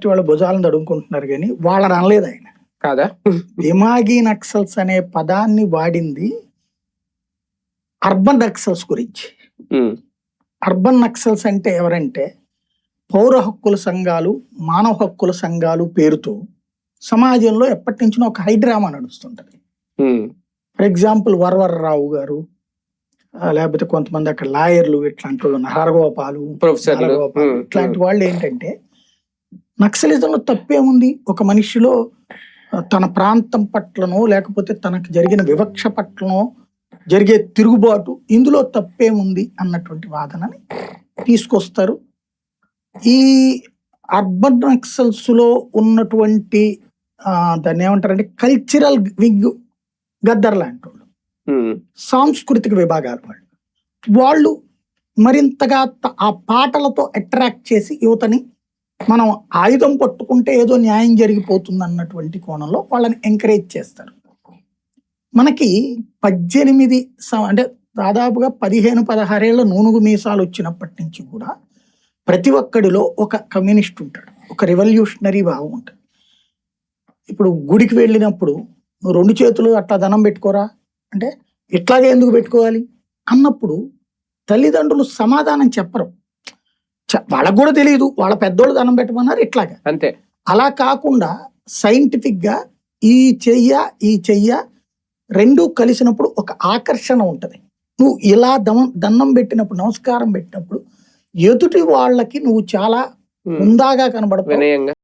Party వాళ్ళ భుజాలను తడుముకుంటున్నారు కానీ వాళ్ళని అనలేదు ఆయన. కాదా? దిమాగీ నక్సల్స్ అనే పదాన్ని వాడింది అర్బన్ నక్సల్స్ గురించి. అర్బన్ నక్సల్స్ అంటే ఎవరంటే పౌర హక్కుల సంఘాలు, మానవ హక్కుల సంఘాలు పేరుతో సమాజంలో ఎప్పటి నుంచినో ఒక హైడ్రామా నడుస్తుంటది. ఫర్ ఎగ్జాంపుల్ వరవరరావు గారు, లేకపోతే కొంతమంది అక్కడ లాయర్లు, ఇట్లాంటి వాళ్ళు, హరగోపాలు, ఇట్లాంటి వాళ్ళు ఏంటంటే నక్సలిజంలో తప్పేముంది, ఒక మనిషిలో తన ప్రాంతం పట్లనో లేకపోతే తనకు జరిగిన వివక్ష పట్లనో జరిగే తిరుగుబాటు, ఇందులో తప్పేముంది అన్నటువంటి వాదనని తీసుకొస్తారు. ఈ అర్బన్ నక్సల్స్ లో ఉన్నటువంటి దాన్ని ఏమంటారంటే కల్చరల్ వింగ్ గద్దర్ లాంటి వాళ్ళు, సాంస్కృతిక విభాగాల వాళ్ళు మరింతగా ఆ పాటలతో అట్రాక్ట్ చేసి యువతని మనం ఆయుధం పట్టుకుంటే ఏదో న్యాయం జరిగిపోతుంది అన్నటువంటి కోణంలో వాళ్ళని ఎంకరేజ్ చేస్తారు. మనకి 18 అంటే దాదాపుగా 15-16 ఏళ్ళ నూనుగు మీసాలు వచ్చినప్పటి నుంచి కూడా ప్రతి ఒక్కడిలో ఒక కమ్యూనిస్ట్ ఉంటాడు, ఒక రెవల్యూషనరీ భావం ఉంటుంది. ఇప్పుడు గుడికి వెళ్ళినప్పుడు నువ్వు 2 చేతులు అట్లా దండం పెట్టుకోరా అంటే ఇట్లాగే ఎందుకు పెట్టుకోవాలి అన్నప్పుడు తల్లిదండ్రులు సమాధానం చెప్పరు. వాళ్ళకు కూడా తెలియదు, వాళ్ళ పెద్దోళ్ళు దండం పెట్టమన్నారు ఇట్లాగా అంతే. అలా కాకుండా సైంటిఫిక్ గా ఈ చెయ్య రెండూ కలిసినప్పుడు ఒక ఆకర్షణ ఉంటది. నువ్వు ఇలా దండం పెట్టినప్పుడు, నమస్కారం పెట్టినప్పుడు ఎదుటి వాళ్ళకి నువ్వు చాలా హుందాగా కనబడతావు,